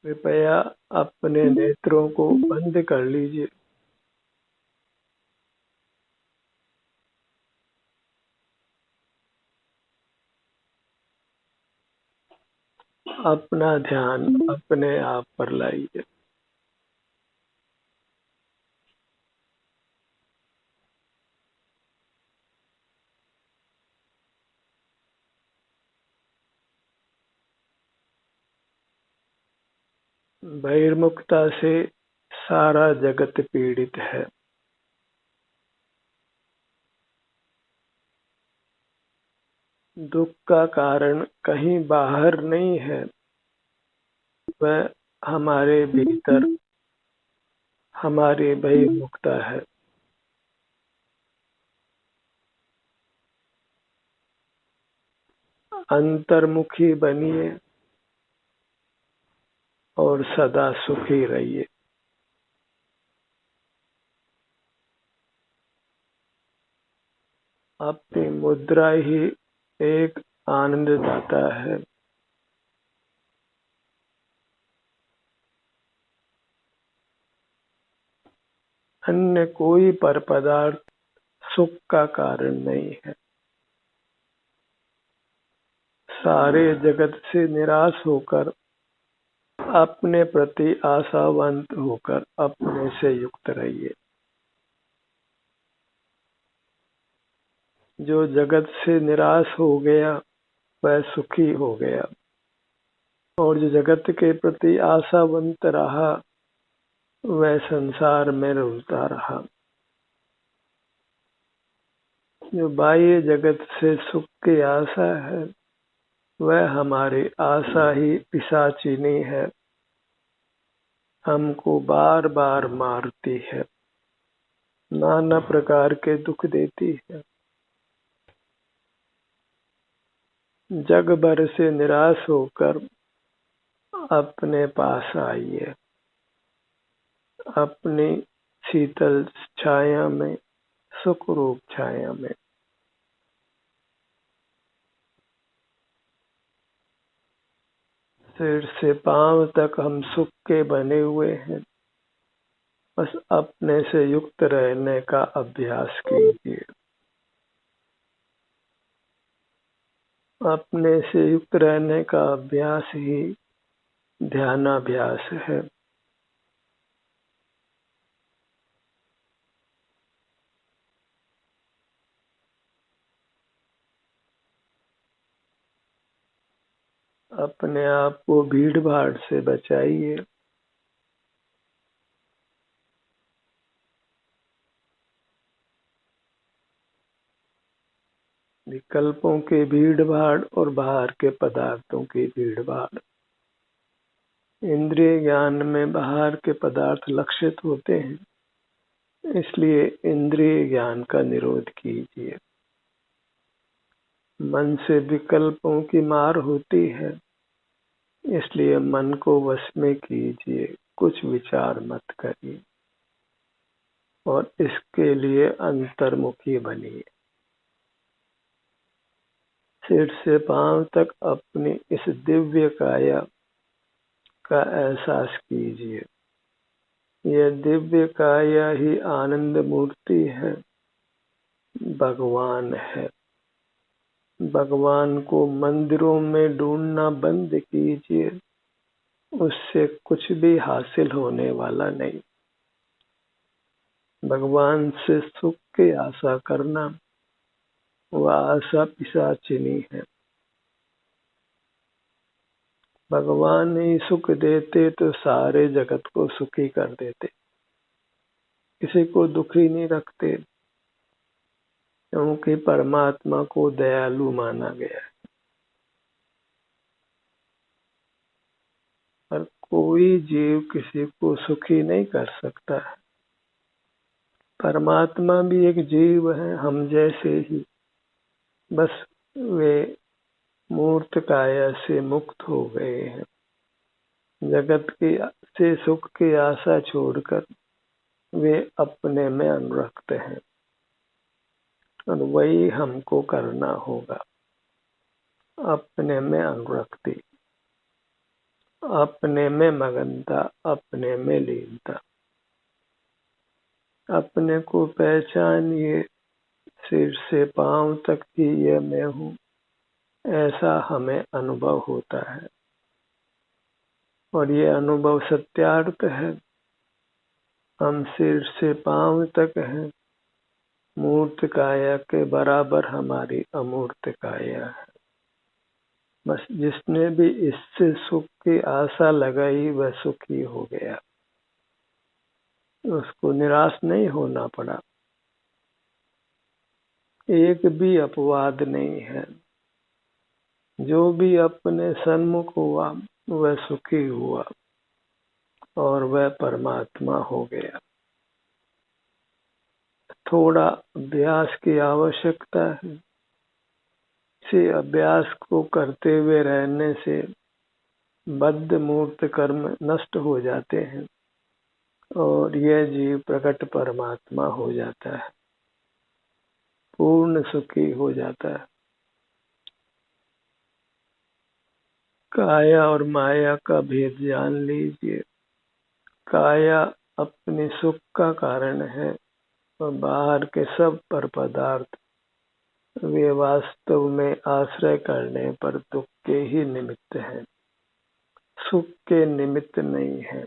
कृपया अपने नेत्रों को बंद कर लीजिए। अपना ध्यान अपने आप पर लाइए। बहिर्मुखता से सारा जगत पीड़ित है। दुख का कारण कहीं बाहर नहीं है, वह हमारे भीतर हमारी बहिर्मुखता है। अंतर्मुखी बनिए और सदा सुखी रहिए। अपनी मुद्रा ही एक आनंददाता है। अन्य कोई पर पदार्थ सुख का कारण नहीं है। सारे जगत से निराश होकर अपने प्रति आशावंत होकर अपने से युक्त रहिए। जो जगत से निराश हो गया वह सुखी हो गया, और जो जगत के प्रति आशावंत रहा वह संसार में रुलता रहा। जो बाह्य जगत से सुख की आशा है वह हमारी आशा ही पिशाचिनी है, हमको बार बार मारती है, नाना प्रकार के दुख देती है। जग भर से निराश होकर अपने पास आइए। अपनी शीतल छाया में, सुख रूप छाया में। सिर से पांव तक हम सुख के बने हुए हैं। बस अपने से युक्त रहने का अभ्यास कीजिए। अपने से युक्त रहने का अभ्यास ही ध्यानाभ्यास है। अपने आप को भीड़ भाड़ से बचाइए। विकल्पों की भीड़ भाड़ और बाहर के पदार्थों की भीड़ भाड़। इंद्रिय ज्ञान में बाहर के पदार्थ लक्षित होते हैं, इसलिए इंद्रिय ज्ञान का निरोध कीजिए। मन से विकल्पों की मार होती है, इसलिए मन को वश में कीजिए, कुछ विचार मत करिए और इसके लिए अंतर्मुखी बनिए। सिर से पांव तक अपनी इस दिव्य काया का एहसास कीजिए। यह दिव्य काया ही आनंद मूर्ति है, भगवान है। भगवान को मंदिरों में ढूंढना बंद कीजिए, उससे कुछ भी हासिल होने वाला नहीं। भगवान से सुख की आशा करना वह आशा पिशाचिनी है। भगवान ही सुख देते तो सारे जगत को सुखी कर देते, किसी को दुखी नहीं रखते, क्योंकि परमात्मा को दयालु माना गया है। पर कोई जीव किसी को सुखी नहीं कर सकता है। परमात्मा भी एक जीव है, हम जैसे ही, बस वे मूर्त काया से मुक्त हो गए हैं। जगत की से सुख की आशा छोड़कर वे अपने में अनुरक्त हैं, और वही हमको करना होगा, अपने में अनुरक्ति। अपने में मगनता, अपने में लीनता। अपने को पहचानिए, सिर से पांव तक ही ये मैं हूँ, ऐसा हमें अनुभव होता है। और ये अनुभव सत्यार्थ है। हम सिर से पांव तक हैं, मूर्त काया के बराबर हमारी अमूर्त काया है। बस जिसने भी इससे सुख की आशा लगाई वह सुखी हो गया, उसको निराश नहीं होना पड़ा। एक भी अपवाद नहीं है। जो भी अपने सन्मुख हुआ वह सुखी हुआ और वह परमात्मा हो गया। थोड़ा अभ्यास की आवश्यकता है। इसी अभ्यास को करते हुए रहने से बद्ध मूर्त कर्म नष्ट हो जाते हैं और यह जीव प्रकट परमात्मा हो जाता है, पूर्ण सुखी हो जाता है। काया और माया का भेद जान लीजिए। काया अपने सुख का कारण है और बाहर के सब पर पदार्थ वे वास्तव में आश्रय करने पर दुख के ही निमित्त हैं, सुख के निमित्त नहीं है।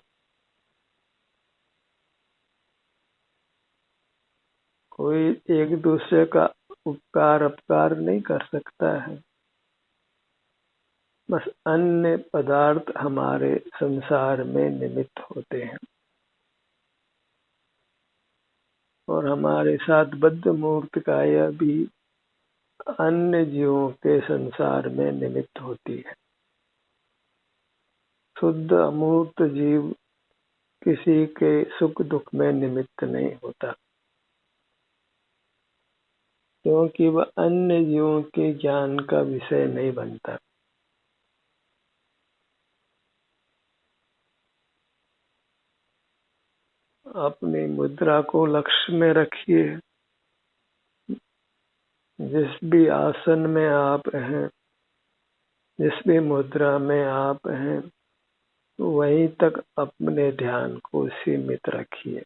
कोई एक दूसरे का उपकार अपकार नहीं कर सकता है। बस अन्य पदार्थ हमारे संसार में निमित्त होते हैं और हमारे साथ बद्ध मूर्त काया भी अन्य जीवों के संसार में निमित्त होती है। शुद्ध अमूर्त जीव किसी के सुख दुख में निमित्त नहीं होता, क्योंकि वह अन्य जीवों के ज्ञान का विषय नहीं बनता। अपनी मुद्रा को लक्ष्य में रखिए। जिस भी आसन में आप हैं, जिस भी मुद्रा में आप हैं, वहीं तक अपने ध्यान को सीमित रखिए।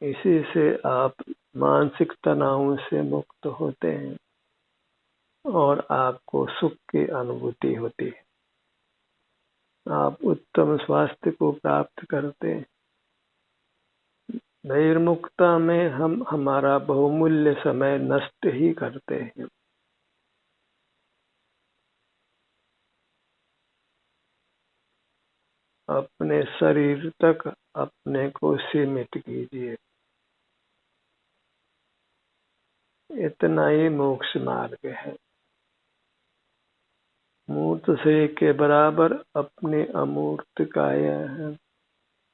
इसी से आप मानसिक तनावों से मुक्त होते हैं और आपको सुख की अनुभूति होती है। आप उत्तम स्वास्थ्य को प्राप्त करते हैं। बहिर्मुखता में हम हमारा बहुमूल्य समय नष्ट ही करते हैं। अपने शरीर तक अपने को सीमित कीजिए। इतना ही मोक्ष मार्ग है। मूर्त से के बराबर अपनी अमूर्त काया है।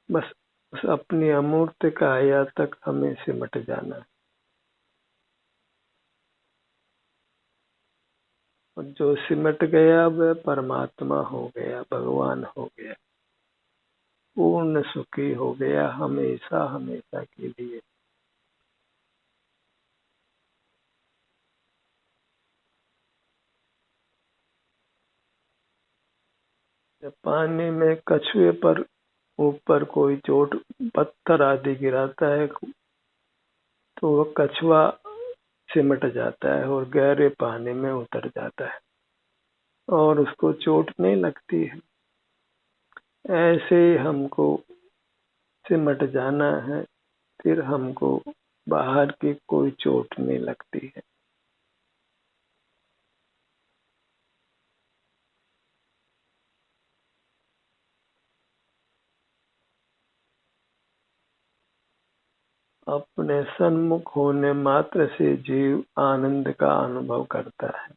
बस अपनी अमूर्त काया तक हमें सिमट जाना है। और जो सिमट गया वह परमात्मा हो गया, भगवान हो गया, पूर्ण सुखी हो गया हमेशा हमेशा के लिए। जब पानी में कछुए पर ऊपर कोई चोट पत्थर आदि गिराता है तो वह कछुआ सिमट जाता है और गहरे पानी में उतर जाता है और उसको चोट नहीं लगती है। ऐसे ही हमको सिमट जाना है, फिर हमको बाहर की कोई चोट नहीं लगती है। अपने सन्मुख होने मात्र से जीव आनंद का अनुभव करता है।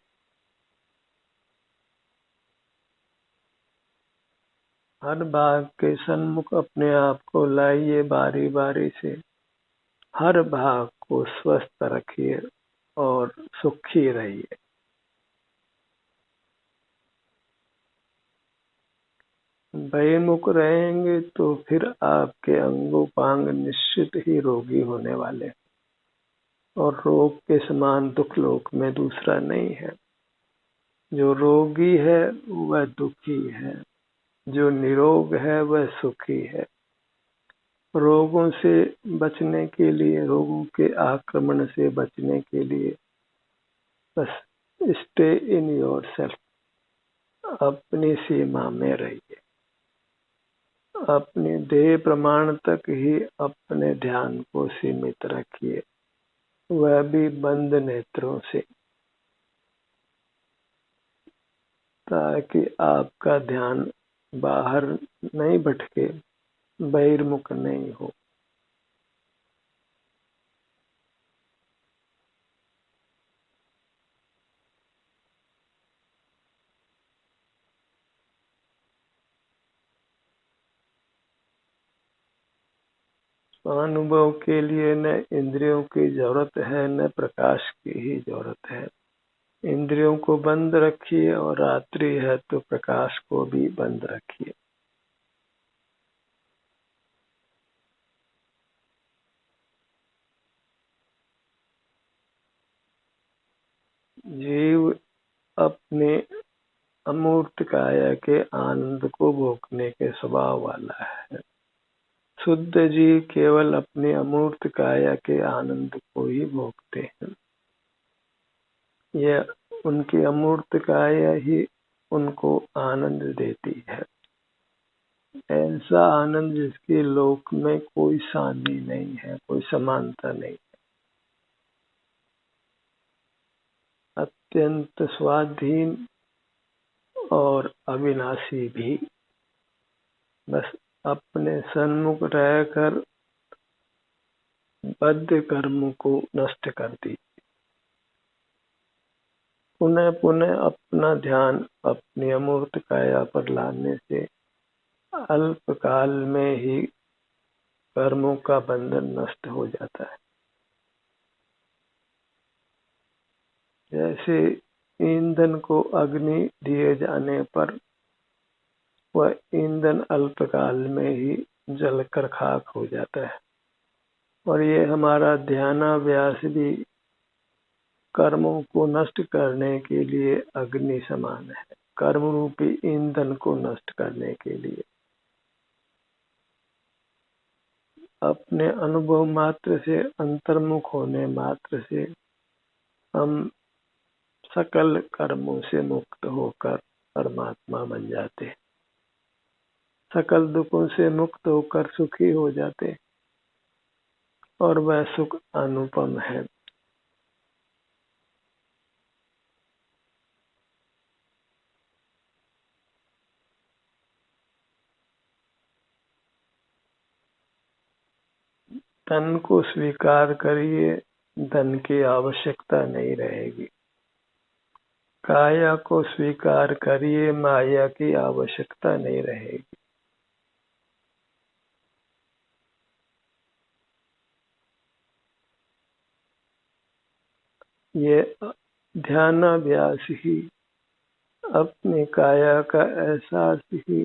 हर भाग के सन्मुख अपने आप को लाइए, बारी बारी से हर भाग को स्वस्थ रखिए और सुखी रहिए। भयमुख रहेंगे तो फिर आपके अंगोपांग निश्चित ही रोगी होने वाले और रोग के समान दुख लोक में दूसरा नहीं है। जो रोगी है वह दुखी है, जो निरोग है वह सुखी है। रोगों से बचने के लिए, रोगों के आक्रमण से बचने के लिए बस स्टे इन योर सेल्फ, अपनी सीमा में रहिए। अपने देह प्रमाण तक ही अपने ध्यान को सीमित रखिए, वह भी बंद नेत्रों से, ताकि आपका ध्यान बाहर नहीं भटके, बहिर्मुख नहीं हो। अनुभव के लिए न इंद्रियों की जरूरत है, न प्रकाश की ही जरूरत है। इंद्रियों को बंद रखिए और रात्रि है तो प्रकाश को भी बंद रखिए। जीव अपने अमूर्त काया के आनंद को भोगने के स्वभाव वाला है। शुद्ध जीव केवल अपने अमूर्त काया के आनंद को ही भोगते हैं। यह उनकी अमूर्त काया ही उनको आनंद देती है, ऐसा आनंद जिसके लोक में कोई सानी नहीं है, कोई समानता नहीं, अत्यंत स्वाधीन और अविनाशी भी। बस अपने सन्मुख रहकर बद्ध कर्म को नष्ट कर दी। पुनः पुनः अपना ध्यान अपनी अमूर्त काया पर लाने से अल्प काल में ही कर्मों का बंधन नष्ट हो जाता है। जैसे ईंधन को अग्नि दिए जाने पर वह ईंधन अल्पकाल में ही जलकर खाक हो जाता है, और ये हमारा ध्यानाभ्यास भी कर्मों को नष्ट करने के लिए अग्नि समान है, कर्म रूपी ईंधन को नष्ट करने के लिए। अपने अनुभव मात्र से, अंतर्मुख होने मात्र से हम सकल कर्मों से मुक्त होकर परमात्मा बन जाते हैं, सकल दुखों से मुक्त होकर सुखी हो जाते, और वह सुख अनुपम है। धन को स्वीकार करिए, धन की आवश्यकता नहीं रहेगी। काया को स्वीकार करिए, माया की आवश्यकता नहीं रहेगी। ये ध्यानाभ्यास ही, अपनी काया का एहसास ही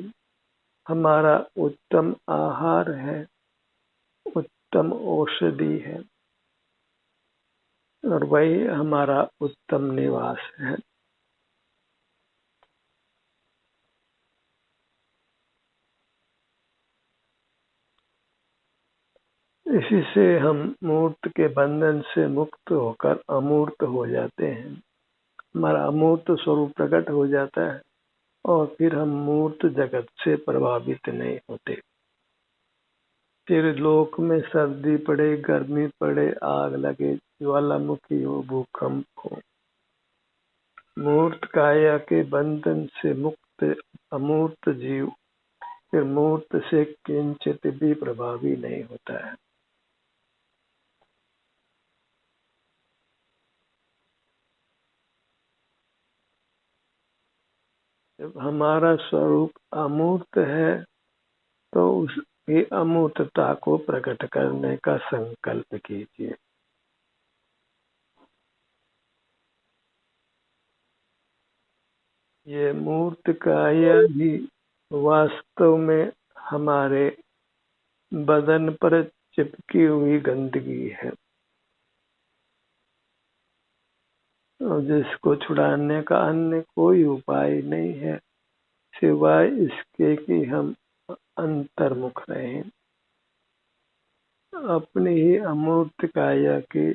हमारा उत्तम आहार है, उत्तम औषधि है, और वही हमारा उत्तम निवास है। इसी से हम मूर्त के बंधन से मुक्त होकर अमूर्त हो जाते हैं। हमारा अमूर्त स्वरूप प्रकट हो जाता है, और फिर हम मूर्त जगत से प्रभावित नहीं होते। फिर लोक में सर्दी पड़े, गर्मी पड़े, आग लगे, ज्वालामुखी हो, भूकंप हो, मूर्त काया के बंधन से मुक्त अमूर्त जीव फिर मूर्त से किंचित भी प्रभावी नहीं होता है। जब हमारा स्वरूप अमूर्त है तो उसकी अमूर्तता को प्रकट करने का संकल्प कीजिए। ये मूर्त काया ही वास्तव में हमारे बदन पर चिपकी हुई गंदगी है। और जिसको छुड़ाने का अन्य कोई उपाय नहीं है सिवाय इसके कि हम अंतर्मुख रहें, अपनी ही अमूर्त काया की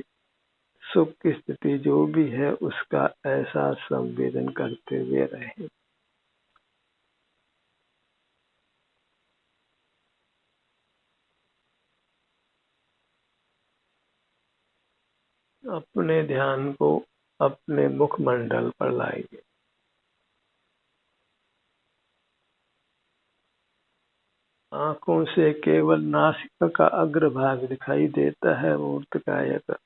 सुख की स्थिति जो भी है उसका एहसास संवेदन करते हुए रहें। अपने ध्यान को अपने मुखमंडल पर लाइए। आंखों से केवल नासिका का अग्रभाग दिखाई देता है मूर्त काया का,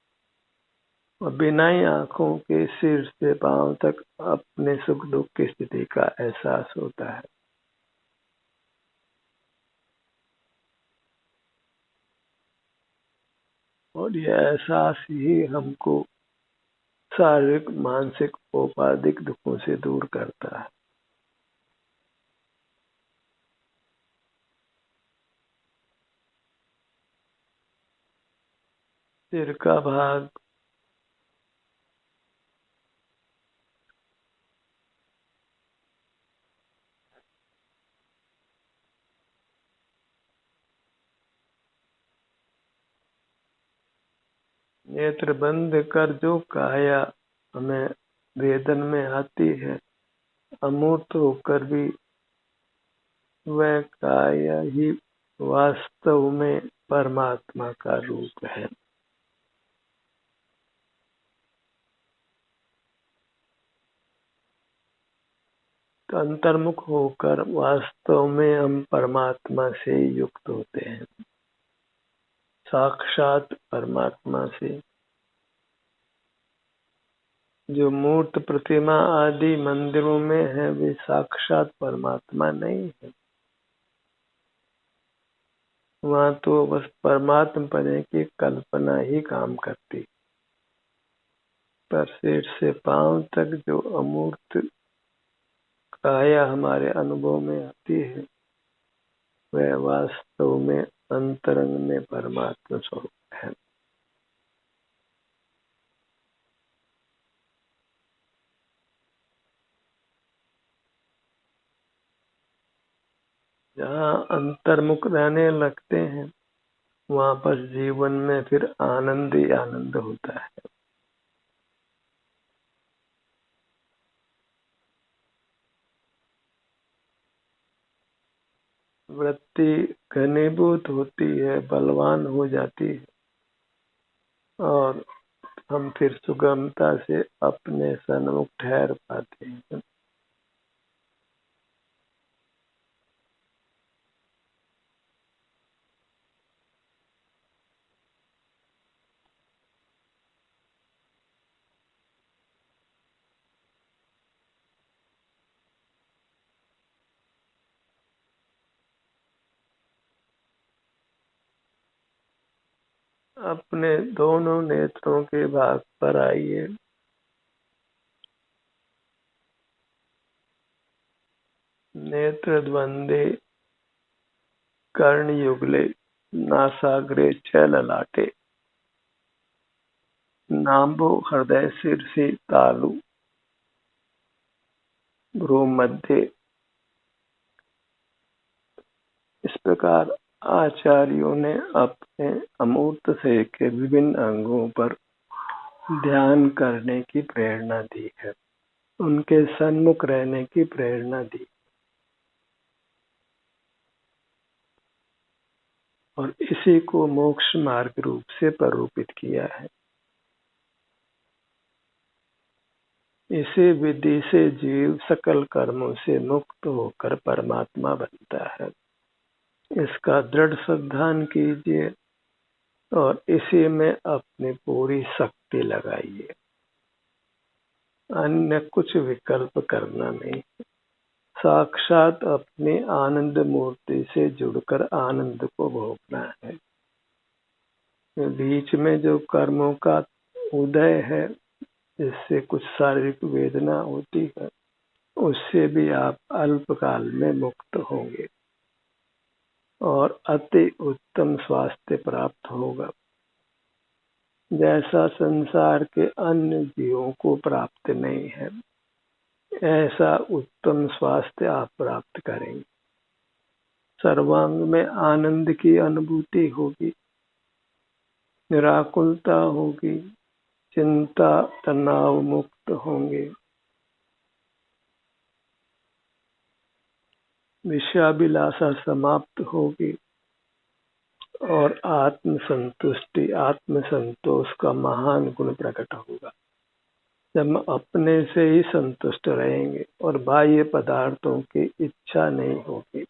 और बिना ही आंखों के सिर से पांव तक अपने सुख दुख की स्थिति का एहसास होता है। और यह एहसास ही हमको शारीरिक मानसिक औपाधिक दुखों से दूर करता है। सिर का भाग नेत्र बंद कर जो काया हमें वेदन में आती है, अमूर्त होकर भी वह काया ही वास्तव में परमात्मा का रूप है। तो अंतर्मुख होकर वास्तव में हम परमात्मा से युक्त होते हैं, साक्षात परमात्मा से। जो मूर्त प्रतिमा आदि मंदिरों में है वे साक्षात परमात्मा नहीं है, वहां तो बस परमात्मा पने की कल्पना ही काम करती। पर सिर से पांव तक जो अमूर्त काया हमारे अनुभव में आती है वह वास्तव में अंतरंग में परमात्मा स्वरूप है। जहाँ अंतर्मुख रहने लगते हैं वहां पर जीवन में फिर आनंद ही आनंद होता है। वृत्ति घनीभूत होती है, बलवान हो जाती है, और हम फिर सुगमता से अपने सन्मुख ठहर पाते हैं। अपने दोनों नेत्रों के भाग पर आइए। नेत्र द्वंद्वे कर्ण युगले नासाग्रे छ ललाटे नाभो हृदय शीर्षे तालु भ्रू मध्य। इस प्रकार आचार्यों ने अपने अमूर्त से के विभिन्न अंगों पर ध्यान करने की प्रेरणा दी है, उनके सन्मुख रहने की प्रेरणा दी, और इसी को मोक्ष मार्ग रूप से प्ररूपित किया है। इसी विधि से जीव सकल कर्मों से मुक्त होकर परमात्मा बनता है। इसका दृढ़ श्रद्धान कीजिए और इसी में अपनी पूरी शक्ति लगाइए। अन्य कुछ विकल्प करना नहीं, साक्षात अपनी आनंद मूर्ति से जुड़कर आनंद को भोगना है। बीच में जो कर्मों का उदय है जिससे कुछ शारीरिक वेदना होती है उससे भी आप अल्पकाल में मुक्त होंगे और अति उत्तम स्वास्थ्य प्राप्त होगा। जैसा संसार के अन्य जीवों को प्राप्त नहीं है, ऐसा उत्तम स्वास्थ्य आप प्राप्त करेंगे। सर्वांग में आनंद की अनुभूति होगी, निराकुलता होगी, चिंता तनाव मुक्त होंगे, विषयाभिलाषा समाप्त होगी और आत्म संतुष्टि, आत्म संतोष का महान गुण प्रकट होगा। जब हम अपने से ही संतुष्ट रहेंगे और बाह्य पदार्थों की इच्छा नहीं होगी,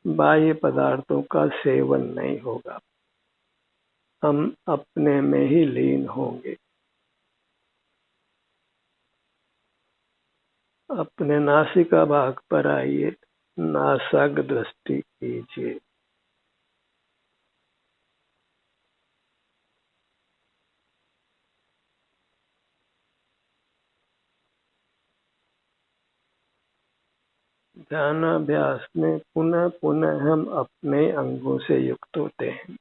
बाह्य पदार्थों का सेवन नहीं होगा, हम अपने में ही लीन होंगे। अपने नासिका भाग पर आइए, नासाग्र दृष्टि कीजिए। ध्यानाभ्यास में पुनः पुनः हम अपने अंगों से युक्त होते हैं।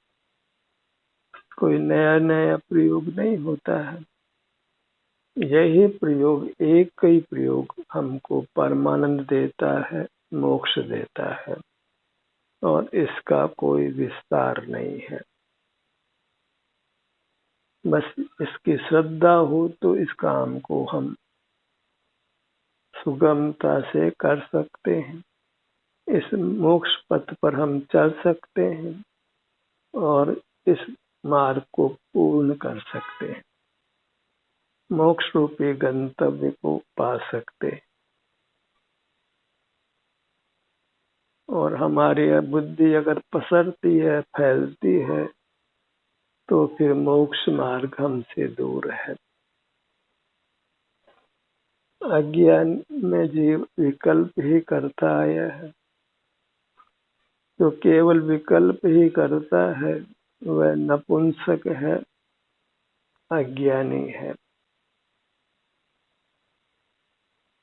कोई नया नया प्रयोग नहीं होता है। यही प्रयोग, एक ही प्रयोग हमको परमानंद देता है, मोक्ष देता है और इसका कोई विस्तार नहीं है। बस इसकी श्रद्धा हो तो इस काम को हम सुगमता से कर सकते हैं। इस मोक्ष पथ पर हम चल सकते हैं और इस मार्ग को पूर्ण कर सकते हैं, मोक्ष रूपी गंतव्य को पा सकते हैं। और हमारी बुद्धि अगर पसरती है, फैलती है, तो फिर मोक्ष मार्ग हमसे दूर है। अज्ञान में जीव विकल्प ही करता आया है। जो केवल विकल्प ही करता है वह नपुंसक है, अज्ञानी है।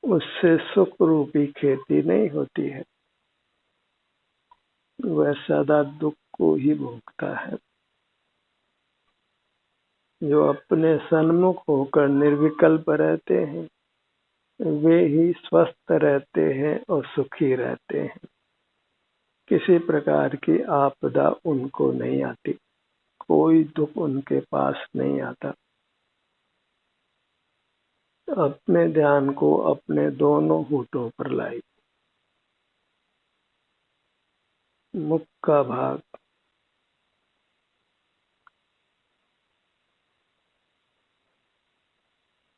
उससे सुख रूपी खेती नहीं होती है, वह सदा दुख को ही भोगता है। जो अपने सन्मुख होकर निर्विकल्प रहते हैं वे ही स्वस्थ रहते हैं और सुखी रहते हैं। किसी प्रकार की आपदा उनको नहीं आती, कोई दुख उनके पास नहीं आता। अपने ध्यान को अपने दोनों होठों पर लाई। मुख का भाग,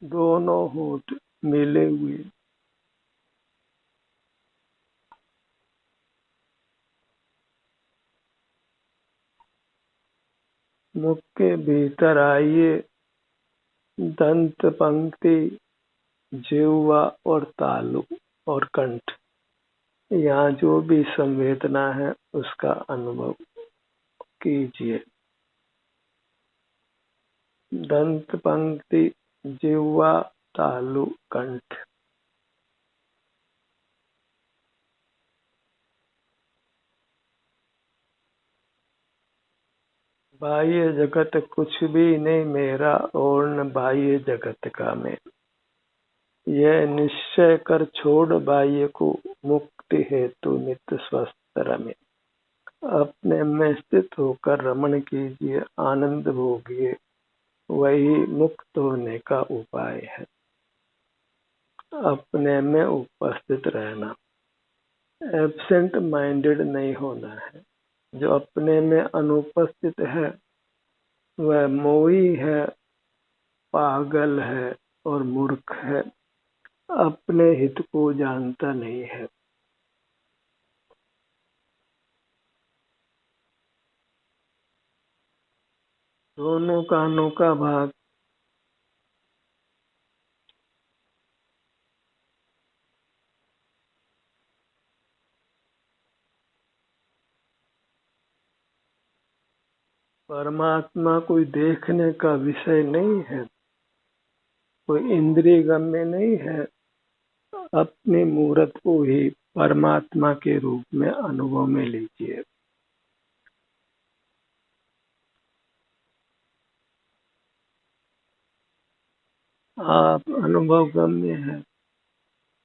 दोनों होठ मिले हुए, मुख के भीतर आइए। दंत पंक्ति, जिह्वा और तालु और कंठ, यहाँ जो भी संवेदना है उसका अनुभव कीजिए। दंत पंक्ति, जिह्वा, तालु, कंठ। बाह्य जगत कुछ भी नहीं मेरा और न बाह्य जगत का मैं। यह निश्चय कर छोड़ बाह्य को, मुक्ति हेतु नित्य स्वस्थ रमे। अपने में स्थित होकर रमण कीजिए, आनंद भोगिए, वही मुक्त होने का उपाय है। अपने में उपस्थित रहना, एब्सेंट माइंडेड नहीं होना है। जो अपने में अनुपस्थित है वह मोही है, पागल है और मूर्ख है, अपने हित को जानता नहीं है। दोनों कानों का भाग, परमात्मा कोई देखने का विषय नहीं है, कोई इंद्रिय गम्य नहीं है। अपनी मूर्त को ही परमात्मा के रूप में अनुभव में लीजिए। आप अनुभव गम्य है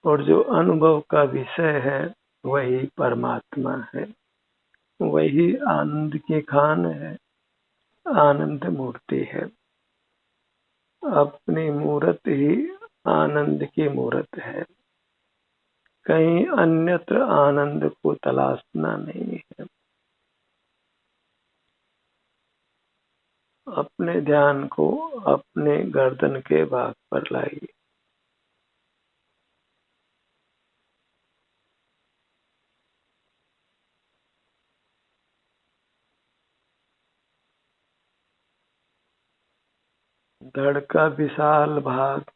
और जो अनुभव का विषय है वही परमात्मा है, वही आनंद की खान है, आनंद मूर्ति है। अपनी मूर्त ही आनंद की मूर्त है, कहीं अन्यत्र आनंद को तलाशना नहीं है। अपने ध्यान को अपने गर्दन के भाग पर लाइए। धड़ का विशाल भाग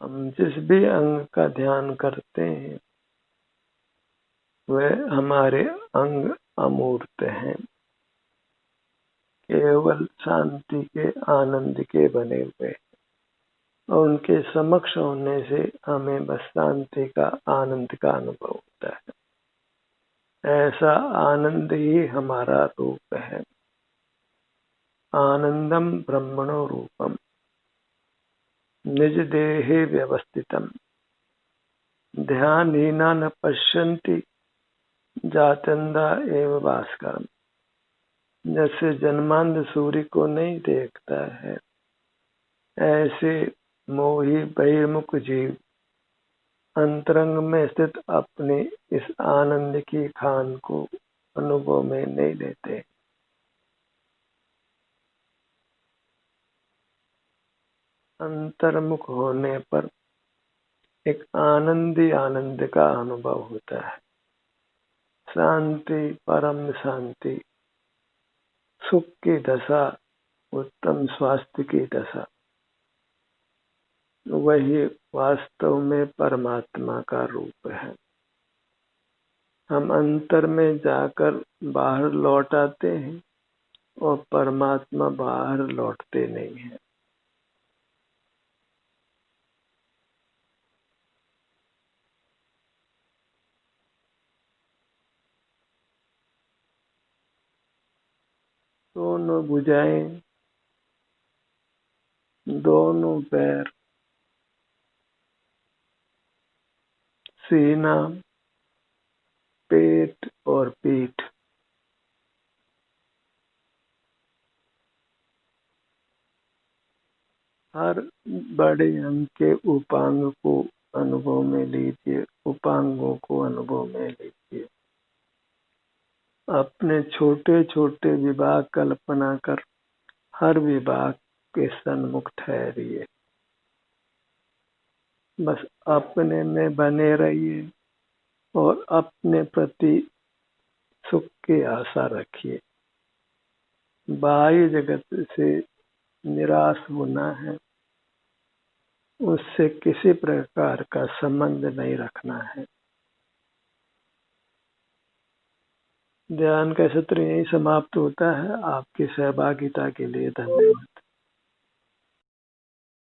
हम जिस भी अंग का ध्यान करते हैं वह हमारे अंग अमूर्त हैं, केवल शांति के आनंद के बने हुए, और उनके समक्ष होने से हमें बस शांति का आनंद का अनुभव होता है। ऐसा आनंद ही हमारा रूप है। आनंदम ब्रह्मणो रूपम निज देहे व्यवस्थितम ध्यानहीना न पश्यन्ति जातंदा एव भास्करम। जैसे जन्मांध सूर्य को नहीं देखता है, ऐसे मोही बहिर्मुख जीव अंतरंग में स्थित अपने इस आनंद की खान को अनुभव में नहीं लेते। अंतर्मुख होने पर एक आनंदी आनंद का अनुभव होता है। शांति, परम शांति, सुख की दशा, उत्तम स्वास्थ्य की दशा, वही वास्तव में परमात्मा का रूप है। हम अंतर में जाकर बाहर लौट आते हैं और परमात्मा बाहर लौटते नहीं है। दोनों भुजाएं, दोनों पैर, सीना, पेट और पीठ, हर बड़े अंग के उपांग को अनुभव में लीजिए, उपांगों को अनुभव में लीजिए। अपने छोटे छोटे विभाग कल्पना कर हर विभाग के सन्मुख ठहरिए। बस अपने में बने रहिए और अपने प्रति सुख की आशा रखिए। बाह्य जगत से निराश होना है, उससे किसी प्रकार का संबंध नहीं रखना है। ध्यान का सत्र यही समाप्त होता है। आपकी सहभागिता के लिए धन्यवाद।